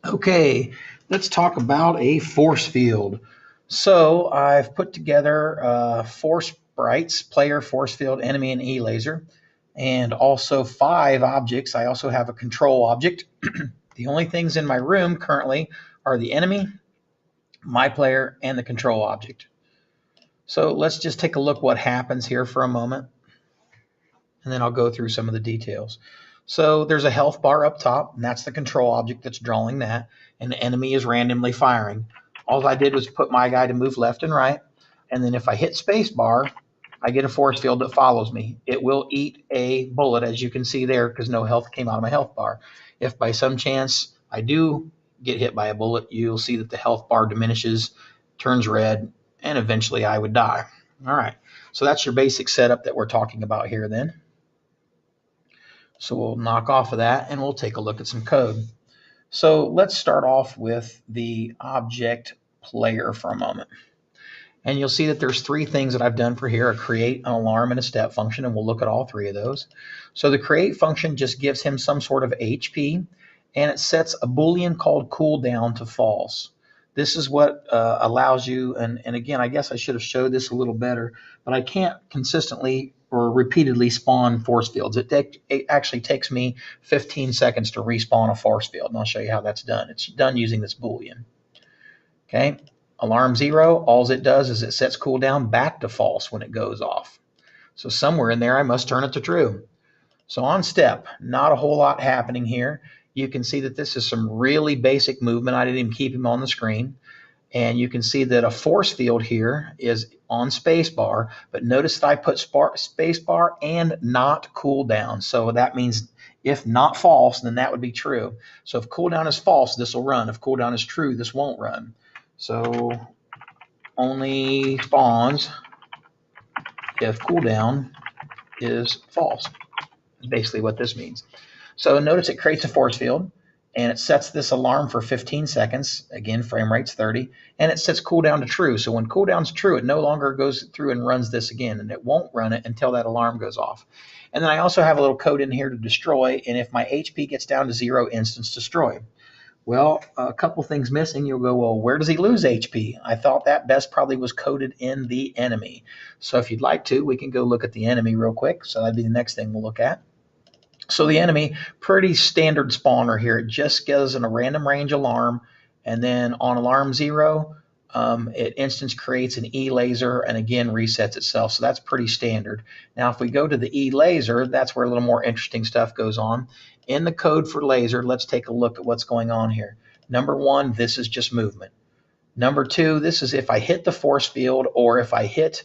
Okay, let's talk about a force field. So I've put together four sprites, player, force field, enemy, and E-laser, and also five objects. I also have a control object. The only things in my room currently are the enemy, my player, and the control object. So let's just take a look what happens here for a moment, and then I'll go through some of the details. So there's a health bar up top, and that's the control object that's drawing that, and the enemy is randomly firing. All I did was put my guy to move left and right, and then if I hit space bar, I get a force field that follows me. It will eat a bullet, as you can see there, because no health came out of my health bar. If by some chance I do get hit by a bullet, you'll see that the health bar diminishes, turns red, and eventually I would die. All right, so that's your basic setup that we're talking about here then. So we'll knock off of that and we'll take a look at some code. So let's start off with the object player for a moment. And you'll see that there's three things that I've done for here: a create, an alarm, and a step function, and we'll look at all three of those. So the create function just gives him some sort of HP, and it sets a Boolean called cooldown to false. This is what allows you, and again, I guess I should have showed this a little better, but I can't consistently or repeatedly spawn force fields. It actually takes me 15 seconds to respawn a force field, and I'll show you how that's done. It's done using this Boolean. Okay, alarm 0, all it does is it sets cooldown back to false when it goes off. So somewhere in there I must turn it to true. So on step, not a whole lot happening here. You can see that this is some really basic movement. I didn't even keep him on the screen. And you can see that a force field here is on spacebar, but notice that I put spacebar and not cooldown. So that means if not false, then that would be true. So if cooldown is false, this will run. If cooldown is true, this won't run. So only spawns if cooldown is false. Is basically what this means. So notice it creates a force field, and it sets this alarm for 15 seconds. Again, frame rate's 30, and it sets cooldown to true. So when cooldown's true, it no longer goes through and runs this again, and it won't run it until that alarm goes off. And then I also have a little code in here to destroy, and if my HP gets down to 0, instance destroy. Well, a couple things missing. You'll go, well, where does he lose HP? I thought that best probably was coded in the enemy. So if you'd like to, we can go look at the enemy real quick. So that'd be the next thing we'll look at. So the enemy, pretty standard spawner here. It just gives a random range alarm, and then on alarm 0, it instance creates an E laser and again resets itself. So that's pretty standard. Now, if we go to the E laser, that's where a little more interesting stuff goes on. In the code for laser, let's take a look at what's going on here. Number 1, this is just movement. Number 2, this is if I hit the force field or if I hit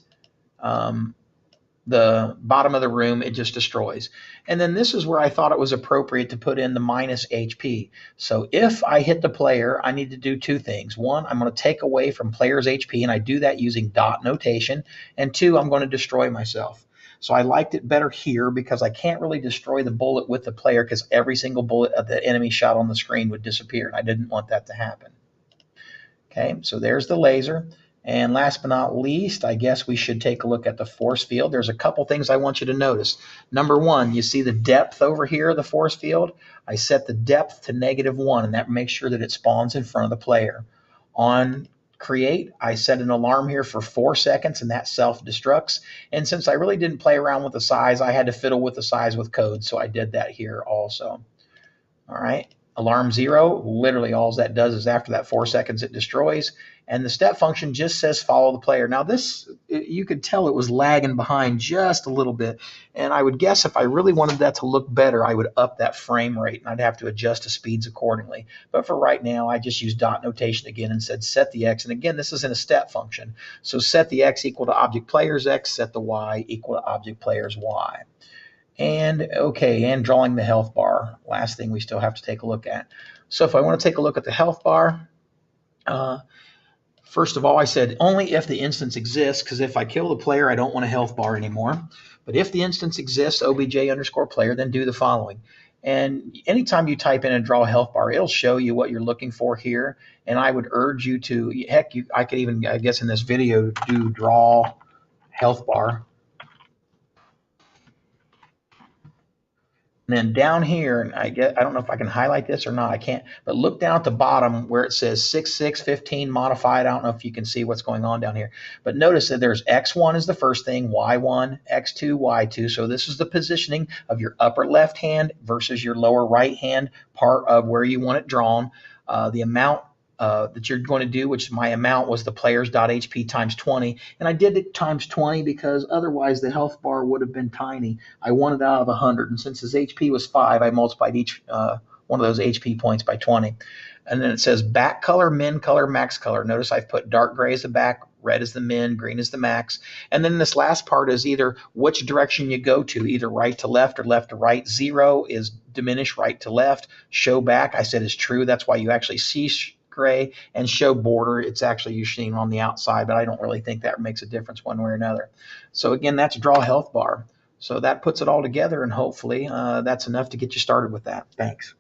the bottom of the room, it just destroys. And then this is where I thought it was appropriate to put in the minus HP. So if I hit the player, I need to do two things. One, I'm going to take away from player's HP, and I do that using dot notation. And two, I'm going to destroy myself. So I liked it better here because I can't really destroy the bullet with the player because every single bullet of the enemy shot on the screen would disappear, and I didn't want that to happen. Okay, so there's the laser. And last but not least, I guess we should take a look at the force field. There's a couple things I want you to notice. Number 1, you see the depth over here of the force field? I set the depth to -1, and that makes sure that it spawns in front of the player. On create, I set an alarm here for 4 seconds, and that self-destructs. And since I really didn't play around with the size, I had to fiddle with the size with code, so I did that here also. All right. Alarm 0, literally all that does is after that 4 seconds, it destroys. And the step function just says follow the player. Now this, you could tell it was lagging behind just a little bit. And I would guess if I really wanted that to look better, I would up that frame rate and I'd have to adjust the speeds accordingly. But for right now, I just used dot notation again and said set the X. And again, this is in a step function. So set the X equal to object player's X, set the Y equal to object player's Y. And okay, and drawing the health bar. Last thing we still have to take a look at. So if I want to take a look at the health bar, first of all, I said only if the instance exists, because if I kill the player, I don't want a health bar anymore. But if the instance exists, obj_player, then do the following. And anytime you type in and draw a health bar, it'll show you what you're looking for here. And I would urge you to, heck, I could even, I guess in this video, do draw health bar. And then down here, and I don't know if I can highlight this or not. I can't, but look down at the bottom where it says 6615 modified. I don't know if you can see what's going on down here, but notice that there's X1 is the first thing, Y1, X2, Y2. So this is the positioning of your upper left hand versus your lower right hand part of where you want it drawn. The amount that you're going to do, which my amount was the players.hp times 20. And I did it times 20 because otherwise the health bar would have been tiny. I wanted out of 100. And since his HP was 5, I multiplied each one of those HP points by 20. And then it says back color, min color, max color. Notice I've put dark gray as the back, red is the min, green is the max. And then this last part is either which direction you go to, either right to left or left to right. 0 is diminish right to left. Show back, I said, is true. That's why you actually see gray, and show border. It's actually usually on the outside, but I don't really think that makes a difference one way or another. So again, that's draw health bar. So that puts it all together, and hopefully that's enough to get you started with that. Thanks.